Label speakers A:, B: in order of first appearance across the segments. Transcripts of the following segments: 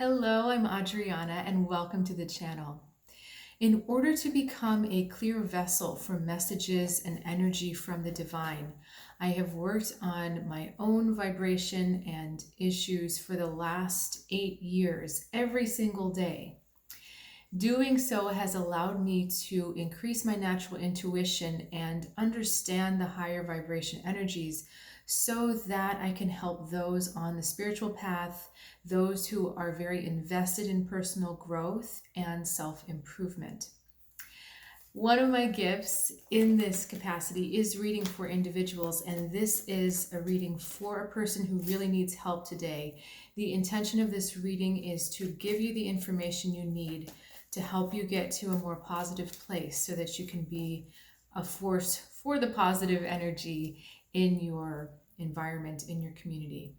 A: Hello, I'm Adriana and welcome to the channel. In order to become a clear vessel for messages and energy from the divine, I have worked on my own vibration and issues for the last 8 years, every single day. Doing so has allowed me to increase my natural intuition and understand the higher vibration energies so that I can help those on the spiritual path, those who are very invested in personal growth and self improvement. One of my gifts in this capacity is reading for individuals, and this is a reading for a person who really needs help today. The intention of this reading is to give you the information you need to help you get to a more positive place so that you can be a force for the positive energy in your environment, in your community.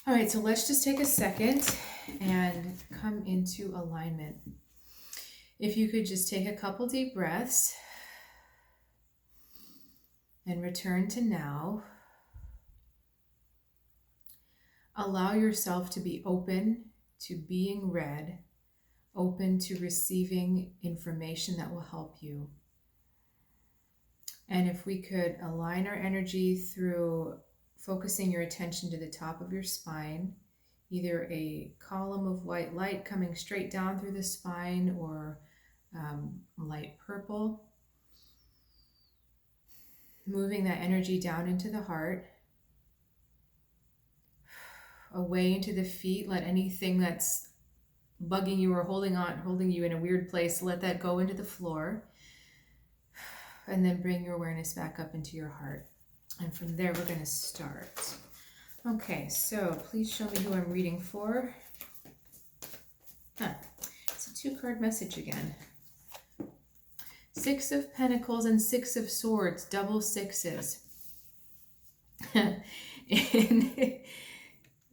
A: All right, so let's just take a second and come into alignment. If you could just take a couple deep breaths and return to now. Allow yourself to be open to being read, open to receiving information that will help you. And if we could align our energy through focusing your attention to the top of your spine, either a column of white light coming straight down through the spine or light purple, moving that energy down into the heart, away into the feet. Let anything that's bugging you or holding you in a weird place, let that go into the floor. And then bring your awareness back up into your heart. And from there, we're going to start. Okay, so please show me who I'm reading for. It's a 2-card message again. 6 of Pentacles and 6 of Swords, double sixes. In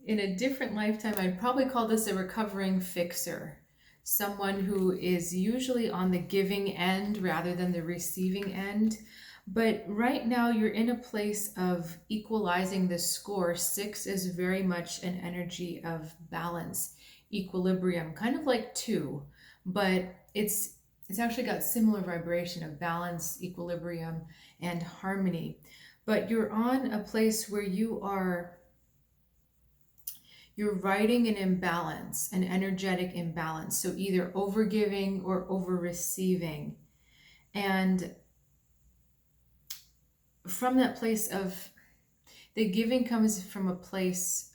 A: a different lifetime, I'd probably call this a recovering fixer. Someone who is usually on the giving end rather than the receiving end. But right now you're in a place of equalizing the score. 6 is very much an energy of balance, equilibrium, kind of like 2, but it's actually got similar vibration of balance, equilibrium, and harmony. But you're on a place where you're riding an imbalance, an energetic imbalance. So either over giving or over receiving. And from that place of the giving comes from a place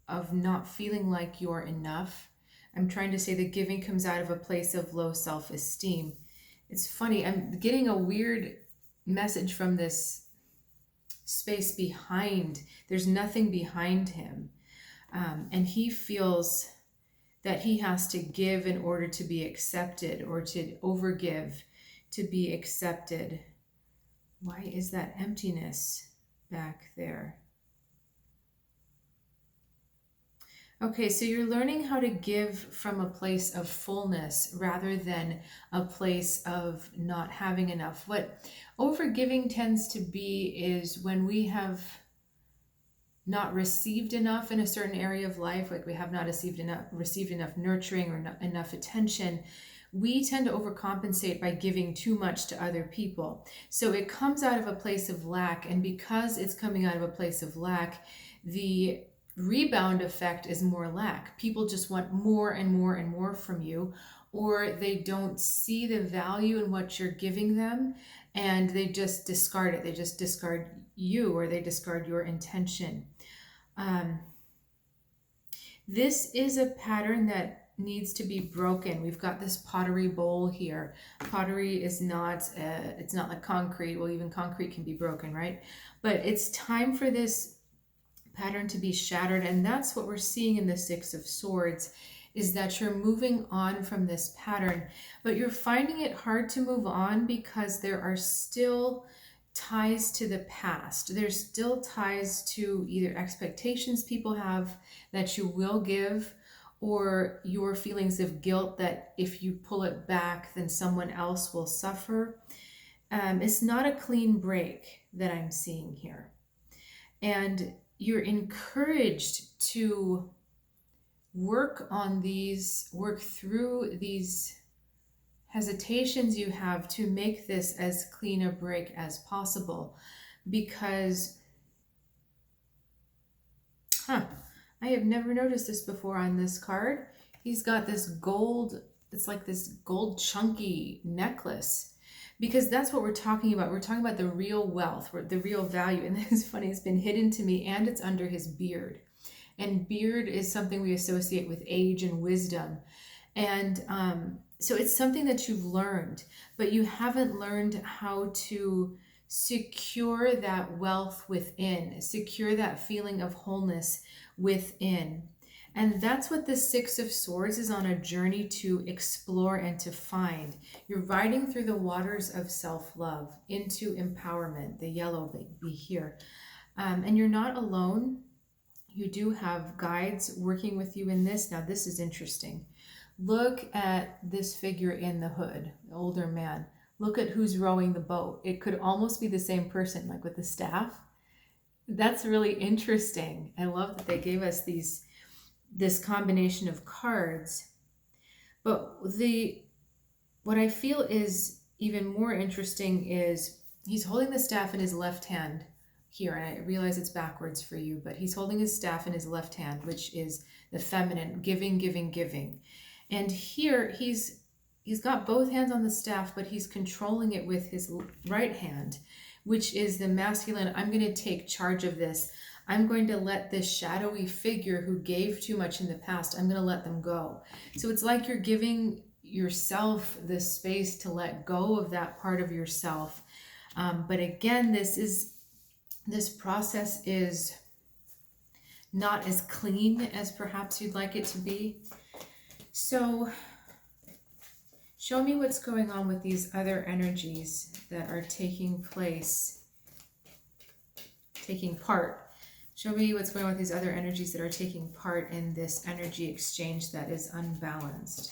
A: of not feeling like you're enough. I'm trying to say the giving comes out of a place of low self-esteem. It's funny, I'm getting a weird message from this space behind. There's nothing behind him. And he feels that he has to give in order to be accepted, or to overgive to be accepted. Why is that emptiness back there? Okay, so you're learning how to give from a place of fullness rather than a place of not having enough. What overgiving tends to be is when we have not received enough in a certain area of life, like we have not received enough nurturing or not enough attention, we tend to overcompensate by giving too much to other people. So it comes out of a place of lack, and because it's coming out of a place of lack, the rebound effect is more lack. People just want more and more and more from you, or they don't see the value in what you're giving them, and they just discard it. They just discard you, or they discard your intention. This is a pattern that needs to be broken. We've got this pottery bowl here. Pottery is not, it's not like concrete. Well, even concrete can be broken, right? But it's time for this pattern to be shattered. And that's what we're seeing in the 6 of Swords, is that you're moving on from this pattern, but you're finding it hard to move on because there are still ties to the past. There's still ties to either expectations people have that you will give, or your feelings of guilt that if you pull it back, then someone else will suffer. It's not a clean break that I'm seeing here. And you're encouraged to work on these, work through these hesitations you have to make this as clean a break as possible. Because, I have never noticed this before on this card. He's got this gold, it's like this gold chunky necklace, because that's what we're talking about. We're talking about the real wealth, the real value. And it's funny, it's been hidden to me, and it's under his beard. And beard is something we associate with age and wisdom. And so it's something that you've learned, but you haven't learned how to secure that wealth within, secure that feeling of wholeness within. And that's what the Six of Swords is on a journey to explore and to find. You're riding through the waters of self-love into empowerment, the yellow baby here. And you're not alone. You do have guides working with you in this. Now, this is interesting. Look at this figure in the hood, the older man. Look at who's rowing the boat. It could almost be the same person, like with the staff. That's really interesting. I love that they gave us this combination of cards. But what I feel is even more interesting is he's holding the staff in his left hand here. And I realize it's backwards for you, but he's holding his staff in his left hand, which is the feminine, giving, giving, giving. And here he's got both hands on the staff, but he's controlling it with his right hand, which is the masculine. I'm going to take charge of this. I'm going to let this shadowy figure who gave too much in the past, I'm going to let them go. So it's like you're giving yourself the space to let go of that part of yourself. But again, this process is not as clean as perhaps you'd like it to be. So show me what's going on with these other energies that are taking part. Show me what's going on with these other energies that are taking part in this energy exchange that is unbalanced.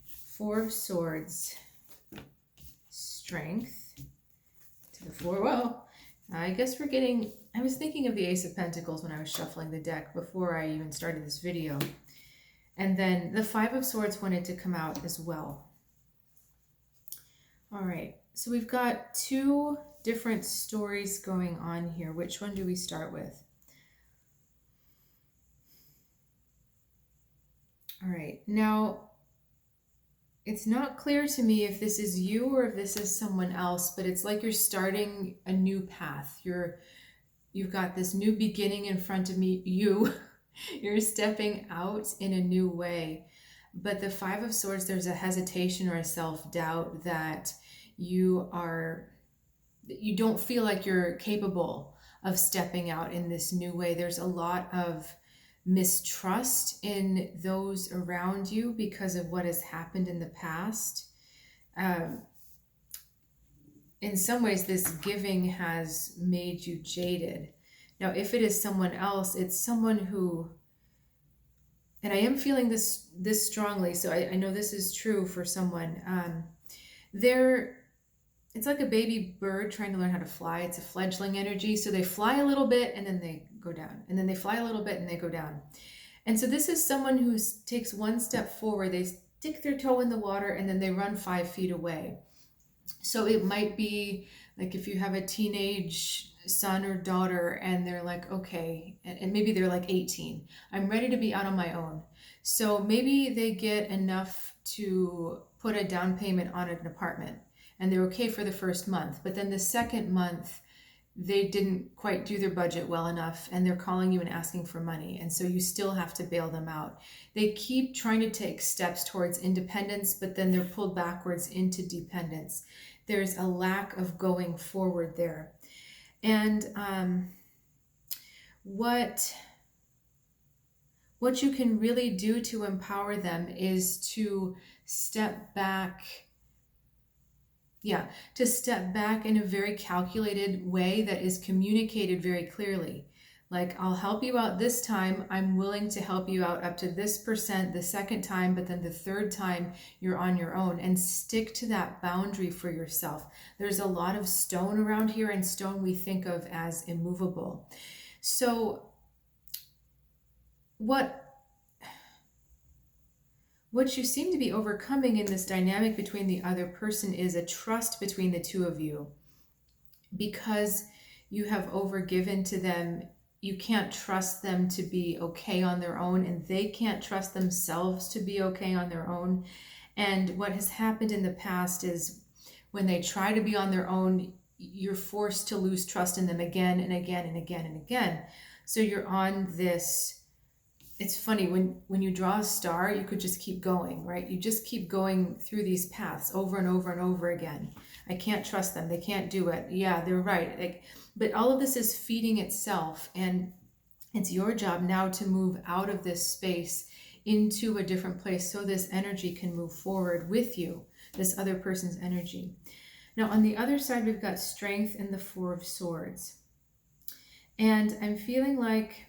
A: Four of Swords, Strength to the Four. Well, I guess we're getting, I was thinking of the Ace of Pentacles when I was shuffling the deck before I even started this video. And then the Five of Swords wanted to come out as well. All right, so we've got two different stories going on here. Which one do we start with? All right, now it's not clear to me if this is you or if this is someone else, but it's like you're starting a new path. You've got this new beginning in front of you're stepping out in a new way. But the Five of Swords, there's a hesitation or a self-doubt that you don't feel like you're capable of stepping out in this new way. There's a lot of mistrust in those around you because of what has happened in the past. In some ways, this giving has made you jaded. Now, if it is someone else, it's someone who, and I am feeling this strongly, so I know this is true for someone. It's like a baby bird trying to learn how to fly. It's a fledgling energy. So they fly a little bit and then they go down. And then they fly a little bit and they go down. And so this is someone who takes one step forward. They stick their toe in the water and then they run 5 feet away. So it might be like if you have a teenage son or daughter and they're like, okay, and maybe they're like 18, I'm ready to be out on my own. So maybe they get enough to put a down payment on an apartment and they're okay for the first month. But then the second month, they didn't quite do their budget well enough and they're calling you and asking for money. And so you still have to bail them out. They keep trying to take steps towards independence, but then they're pulled backwards into dependence. There's a lack of going forward there. And what you can really do to empower them is to step back. Yeah, to step back in a very calculated way that is communicated very clearly. Like, I'll help you out this time. I'm willing to help you out up to this percent the second time, but then the third time you're on your own, and stick to that boundary for yourself. There's a lot of stone around here, and stone we think of as immovable. So what you seem to be overcoming in this dynamic between the other person is a trust between the two of you. Because you have overgiven to them, you can't trust them to be okay on their own, and they can't trust themselves to be okay on their own. And what has happened in the past is when they try to be on their own, you're forced to lose trust in them again and again and again and again. So you're on this, it's funny, when you draw a star, you could just keep going, right? You just keep going through these paths over and over and over again. I can't trust them, they can't do it, yeah, they're right. Like, but all of this is feeding itself, and it's your job now to move out of this space into a different place so this energy can move forward with you, this other person's energy. Now on the other side, we've got strength and the Four of Swords. And I'm feeling like,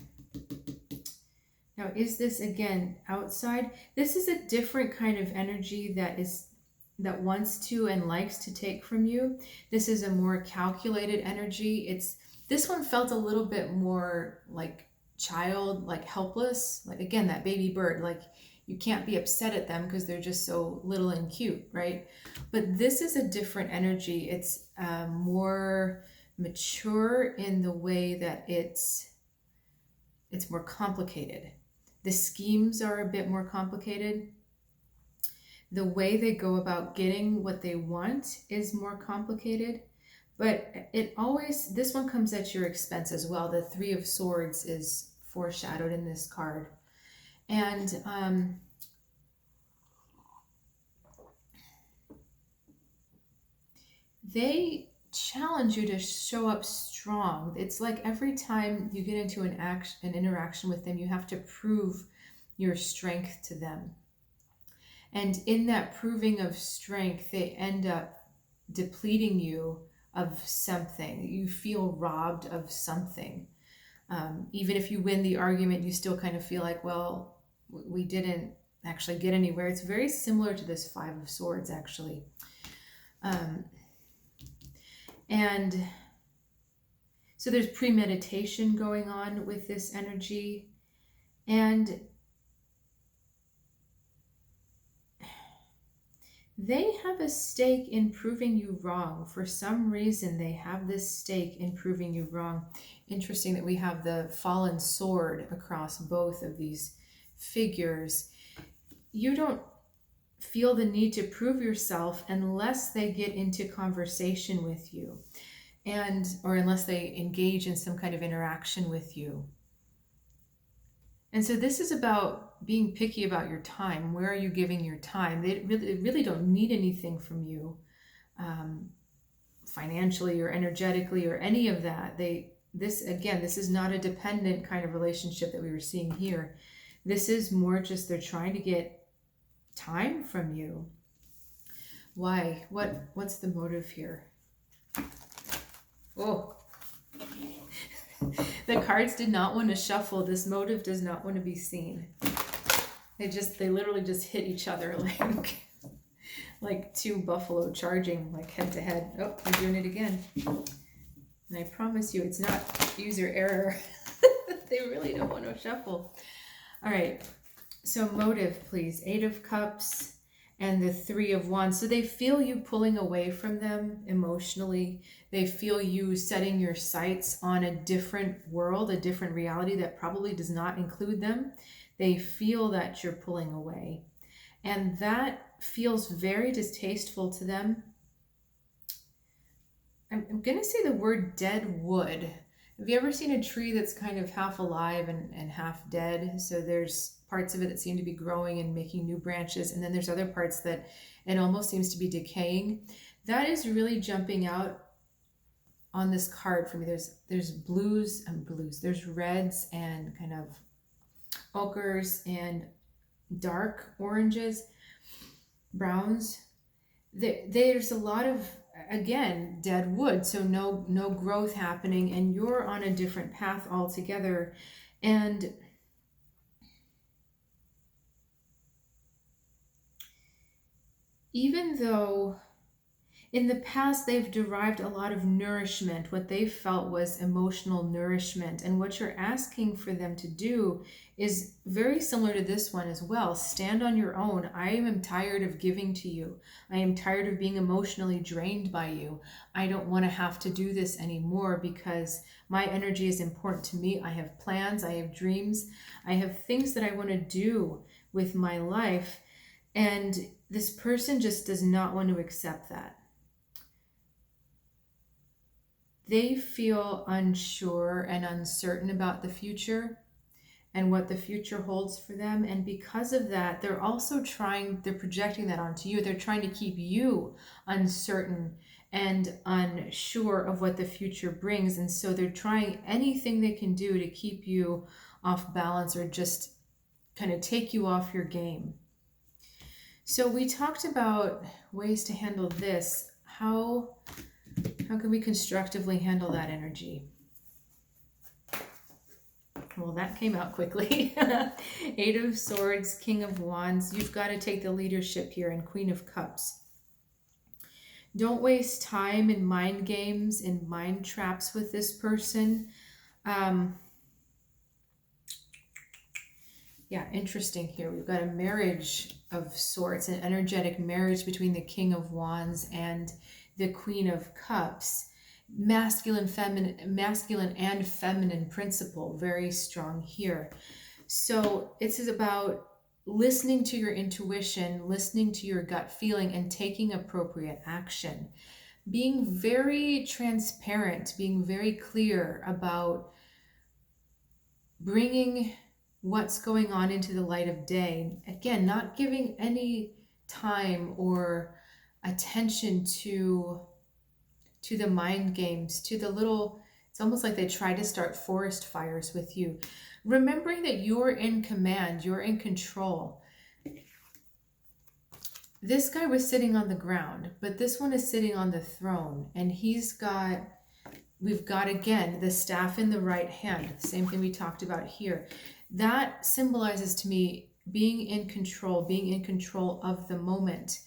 A: now is this again outside? This is a different kind of energy that wants to and likes to take from you. This is a more calculated energy. This one felt a little bit more like child, like helpless, like again, that baby bird, like you can't be upset at them because they're just so little and cute, right? But this is a different energy. It's more mature in the way that it's more complicated. The schemes are a bit more complicated. The way they go about getting what they want is more complicated, but this one comes at your expense as well. The Three of Swords is foreshadowed in this card. And they challenge you to show up strong. It's like every time you get into an interaction with them, you have to prove your strength to them. And in that proving of strength, they end up depleting you of something. You feel robbed of something. Even if you win the argument, you still kind of feel like, well, we didn't actually get anywhere. It's very similar to this Five of Swords, actually. And so there's premeditation going on with this energy. And they have a stake in proving you wrong. For some reason, they have this stake in proving you wrong. Interesting that we have the fallen sword across both of these figures. You don't feel the need to prove yourself unless they get into conversation with you, or unless they engage in some kind of interaction with you. And so this is about being picky about your time. Where are you giving your time? They really don't need anything from you, financially or energetically or any of that. This is not a dependent kind of relationship that we were seeing here. This is more just they're trying to get time from you. Why? What's the motive here? Oh. The cards did not want to shuffle. This motive does not want to be seen. They literally just hit each other like two buffalo charging, like head to head. Oh, they're doing it again. And I promise you, it's not user error. They really don't want to shuffle. All right. So motive, please. 8 of Cups and the 3 of Wands. So they feel you pulling away from them emotionally. They feel you setting your sights on a different world, a different reality that probably does not include them. They feel that you're pulling away. And that feels very distasteful to them. I'm going to say the word dead wood. Have you ever seen a tree that's kind of half alive and half dead? So there's parts of it that seem to be growing and making new branches, and then there's other parts that it almost seems to be decaying. That is really jumping out on this card for me. There's blues and blues. There's reds and kind of ochres and dark oranges, browns. There's a lot of, again, dead wood, so no growth happening, and you're on a different path altogether. And even though In the past, they've derived a lot of nourishment, what they felt was emotional nourishment. And what you're asking for them to do is very similar to this one as well. Stand on your own. I am tired of giving to you. I am tired of being emotionally drained by you. I don't want to have to do this anymore because my energy is important to me. I have plans, I have dreams, I have things that I want to do with my life. And this person just does not want to accept that. They feel unsure and uncertain about the future and what the future holds for them. And because of that, they're also they're projecting that onto you. They're trying to keep you uncertain and unsure of what the future brings. And so they're trying anything they can do to keep you off balance or just kind of take you off your game. So we talked about ways to handle this. How can we constructively handle that energy? Well, that came out quickly. Eight of Swords, King of Wands. You've got to take the leadership here, and Queen of Cups. Don't waste time in mind games and mind traps with this person. Yeah, interesting here. We've got a marriage of sorts, an energetic marriage between the King of Wands and the Queen of Cups. Masculine and feminine principle, very strong here. So it's about listening to your intuition, listening to your gut feeling, and taking appropriate action. Being very transparent, being very clear about bringing what's going on into the light of day. Again, not giving any time or attention to the mind games, to the little, it's almost like they try to start forest fires with you. Remembering that you're in command, you're in control. This guy was sitting on the ground, but this one is sitting on the throne, and we've got again the staff in the right hand, the same thing we talked about here. That symbolizes to me being in control of the moment.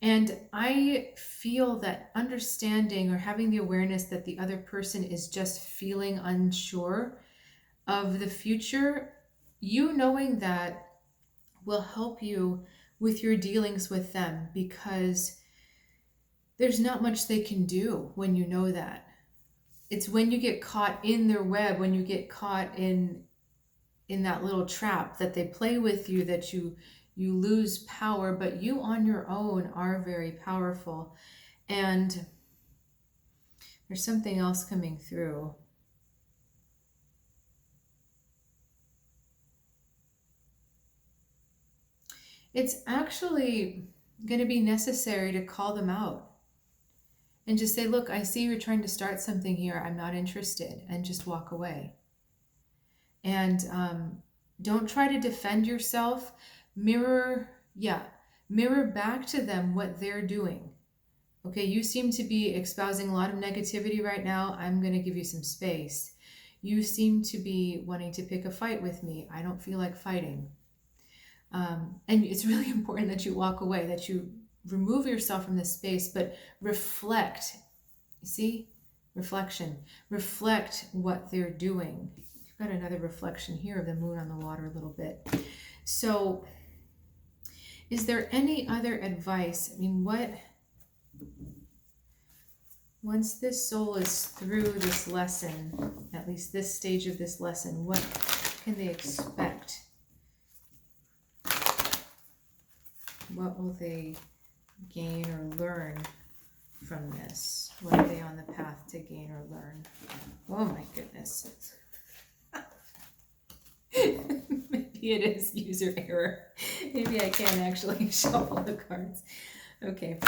A: And I feel that understanding or having the awareness that the other person is just feeling unsure of the future, you knowing that will help you with your dealings with them, because there's not much they can do when you know that. It's when you get caught in their web, when you get caught in that little trap that they play with you, that you lose power. But you on your own are very powerful. And there's something else coming through. It's actually going to be necessary to call them out and just say, look, I see you're trying to start something here. I'm not interested, and just walk away. And don't try to defend yourself. Mirror back to them what they're doing. Okay, you seem to be espousing a lot of negativity right now. I'm going to give you some space. You seem to be wanting to pick a fight with me. I don't feel like fighting. And it's really important that you walk away, that you remove yourself from this space, but reflect. You see? Reflection. Reflect what they're doing. You've got another reflection here of the moon on the water a little bit. So is there any other advice? I mean, once this soul is through this lesson, at least this stage of this lesson, what can they expect? What will they gain or learn from this? What are they on the path to gain or learn? Oh my goodness. Maybe it is user error. Maybe I can't actually shuffle the cards. Okay.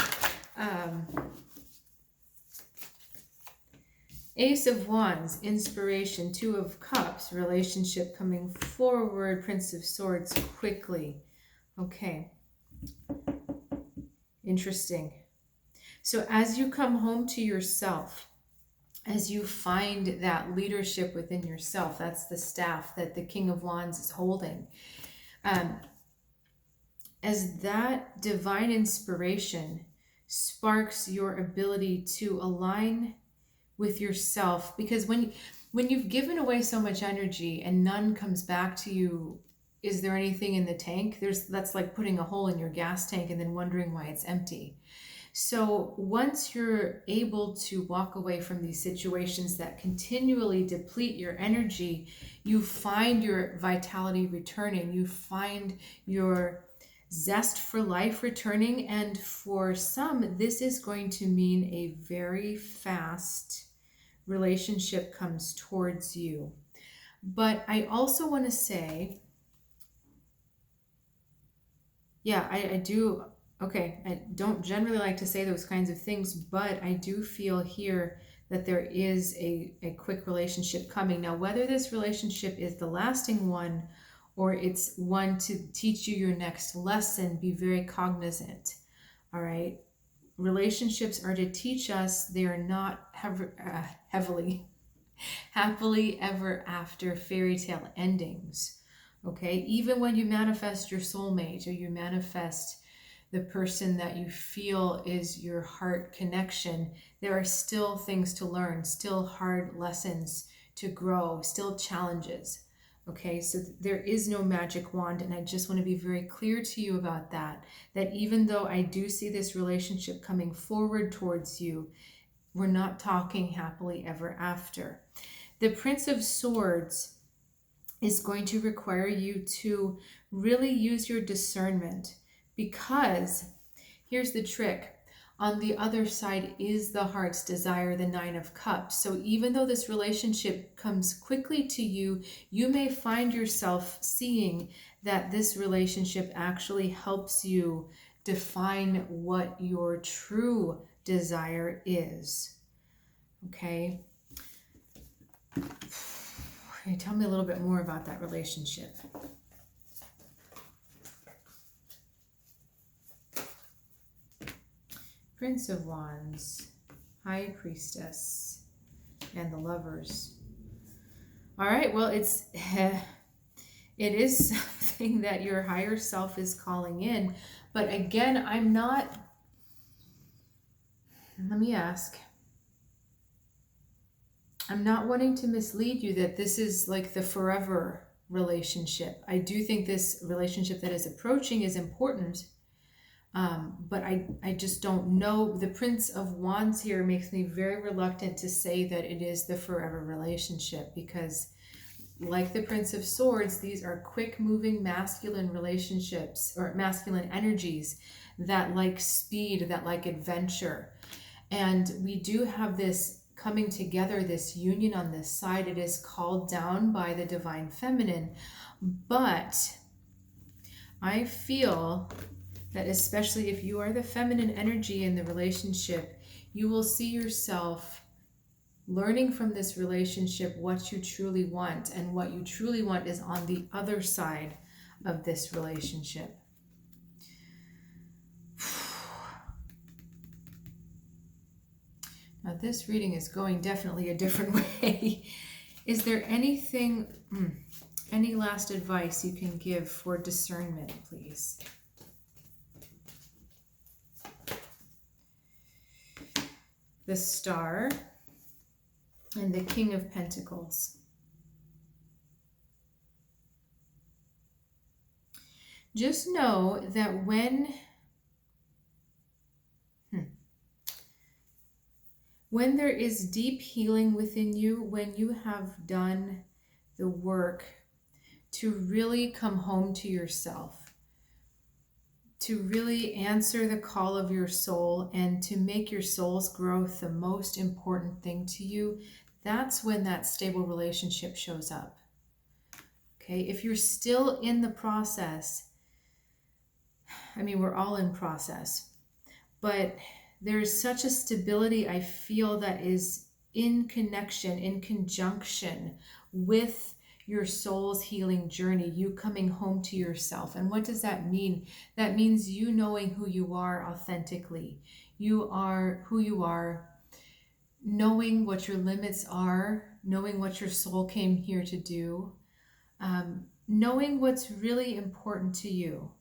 A: Ace of Wands, inspiration. Two of Cups, relationship coming forward. Prince of Swords, quickly. Okay. Interesting. So as you come home to yourself, as you find that leadership within yourself, that's the staff that the King of Wands is holding. As that divine inspiration sparks your ability to align with yourself. Because when you've given away so much energy and none comes back to you, is there anything in the tank? That's like putting a hole in your gas tank and then wondering why it's empty. So once you're able to walk away from these situations that continually deplete your energy, you find your vitality returning, you find your zest for life returning, and for some, this is going to mean a very fast relationship comes towards you. But I also want to say, yeah, I do. Okay, I don't generally like to say those kinds of things, but I do feel here that there is a quick relationship coming. Now, whether this relationship is the lasting one or it's one to teach you your next lesson, be very cognizant. All right. Relationships are to teach us. They are not happily ever after fairy tale endings. Okay, even when you manifest your soulmate or you manifest the person that you feel is your heart connection, there are still things to learn, still hard lessons to grow, still challenges. Okay, so there is no magic wand, and I just want to be very clear to you about that, that even though I do see this relationship coming forward towards you, we're not talking happily ever after. The Prince of Swords is going to require you to really use your discernment, because here's the trick. On the other side is the heart's desire, the Nine of Cups. So even though this relationship comes quickly to you, you may find yourself seeing that this relationship actually helps you define what your true desire is. Okay? Tell me a little bit more about that relationship. Prince of Wands, High Priestess, and the Lovers. All right, well, it is something that your higher self is calling in. But again, let me ask. I'm not wanting to mislead you that this is like the forever relationship. I do think this relationship that is approaching is important, but I just don't know. The Prince of Wands here makes me very reluctant to say that it is the forever relationship, because like the Prince of Swords, these are quick moving masculine relationships or masculine energies that like speed, that like adventure. And we do have this coming together, this union on this side. It is called down by the divine feminine. But I feel that especially if you are the feminine energy in the relationship, you will see yourself learning from this relationship what you truly want. And what you truly want is on the other side of this relationship. Now, this reading is going definitely a different way. Is there anything, any last advice you can give for discernment, please? The Star and the King of Pentacles. Just know that when there is deep healing within you, when you have done the work to really come home to yourself, to really answer the call of your soul, and to make your soul's growth the most important thing to you, that's when that stable relationship shows up. Okay, if you're still in the process, I mean, we're all in process, but there's such a stability I feel that is in connection, in conjunction with your soul's healing journey, you coming home to yourself. And what does that mean? That means you knowing who you are authentically. You are who you are, knowing what your limits are, knowing what your soul came here to do, knowing what's really important to you.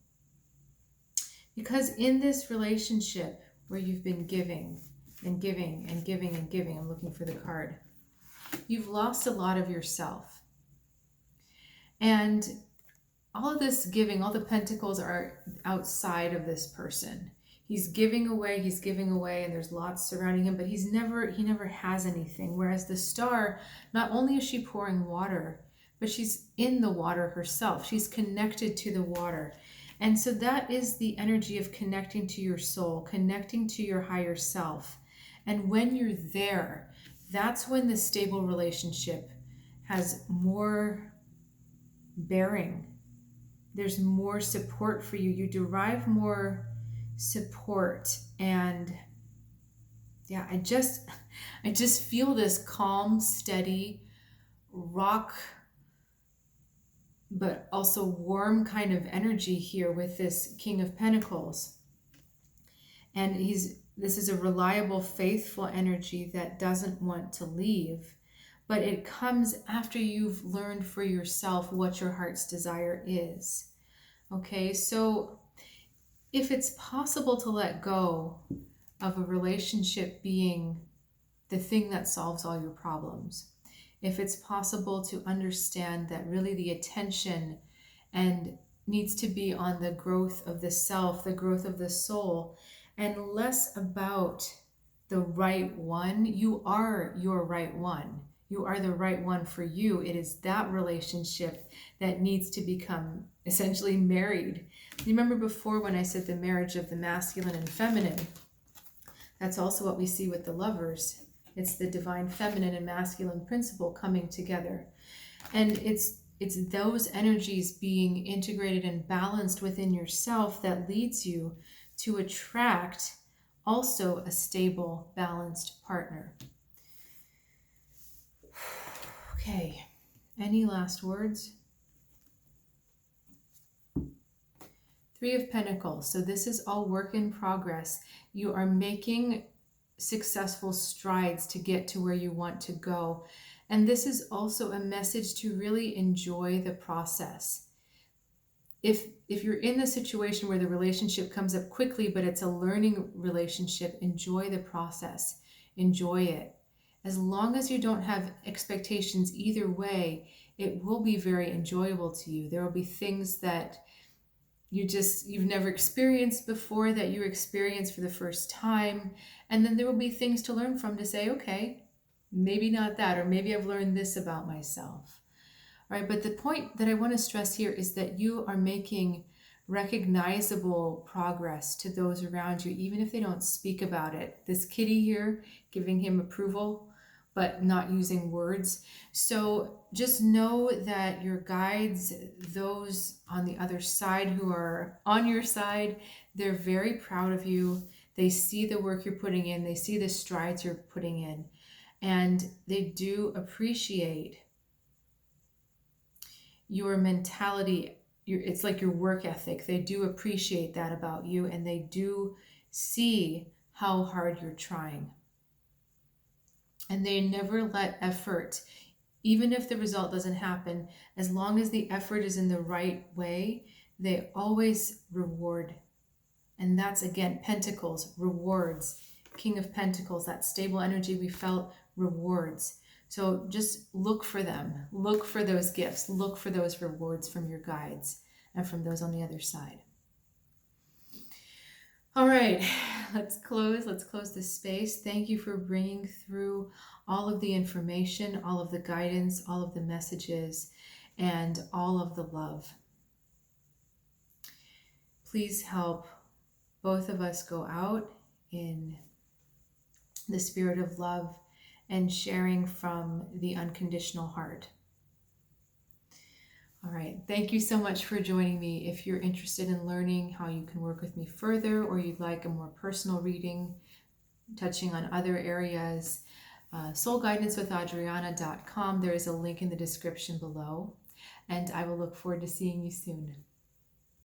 A: Because in this relationship, where you've been giving and giving and giving and giving. I'm looking for the card. You've lost a lot of yourself. And all of this giving, all the pentacles are outside of this person. He's giving away, and there's lots surrounding him, but he never has anything. Whereas the star, not only is she pouring water, but she's in the water herself. She's connected to the water. And so that is the energy of connecting to your soul, connecting to your higher self. And when you're there, that's when the stable relationship has more bearing. There's more support for you. You derive more support. And yeah, I just feel this calm, steady, rock, but also warm kind of energy here with this King of Pentacles. And this is a reliable, faithful energy that doesn't want to leave, but it comes after you've learned for yourself what your heart's desire is. Okay, so if it's possible to let go of a relationship being the thing that solves all your problems, if it's possible to understand that really the attention and needs to be on the growth of the self, the growth of the soul, and less about the right one. You are your right one. You are the right one for you. It is that relationship that needs to become essentially married. You remember before when I said the marriage of the masculine and feminine? That's also what we see with the lovers. It's the divine feminine and masculine principle coming together. And it's those energies being integrated and balanced within yourself that leads you to attract also a stable, balanced partner. Okay, any last words? Three of Pentacles. So this is all work in progress. You are making successful strides to get to where you want to go. And this is also a message to really enjoy the process. If you're in the situation where the relationship comes up quickly, but it's a learning relationship, enjoy the process. Enjoy it. As long as you don't have expectations either way, it will be very enjoyable to you. There will be things that you've never experienced before that you experience for the first time. And then there will be things to learn from to say, okay, maybe not that, or maybe I've learned this about myself. All right, but the point that I want to stress here is that you are making recognizable progress to those around you, even if they don't speak about it. This kitty here, giving him approval, but not using words. So just know that your guides, those on the other side who are on your side, they're very proud of you. They see the work you're putting in. They see the strides you're putting in. And they do appreciate your mentality. It's like your work ethic. They do appreciate that about you, and they do see how hard you're trying. And they never let effort, even if the result doesn't happen, as long as the effort is in the right way, they always reward. And that's, again, Pentacles, rewards. King of Pentacles, that stable energy we felt, rewards. So just look for them. Look for those gifts. Look for those rewards from your guides and from those on the other side. All right, let's close this space. Thank you for bringing through all of the information, all of the guidance, all of the messages, and all of the love. Please help both of us go out in the spirit of love and sharing from the unconditional heart. All right, thank you so much for joining me. If you're interested in learning how you can work with me further, or you'd like a more personal reading touching on other areas, soulguidancewithAdriana.com. There is a link in the description below, and I will look forward to seeing you soon.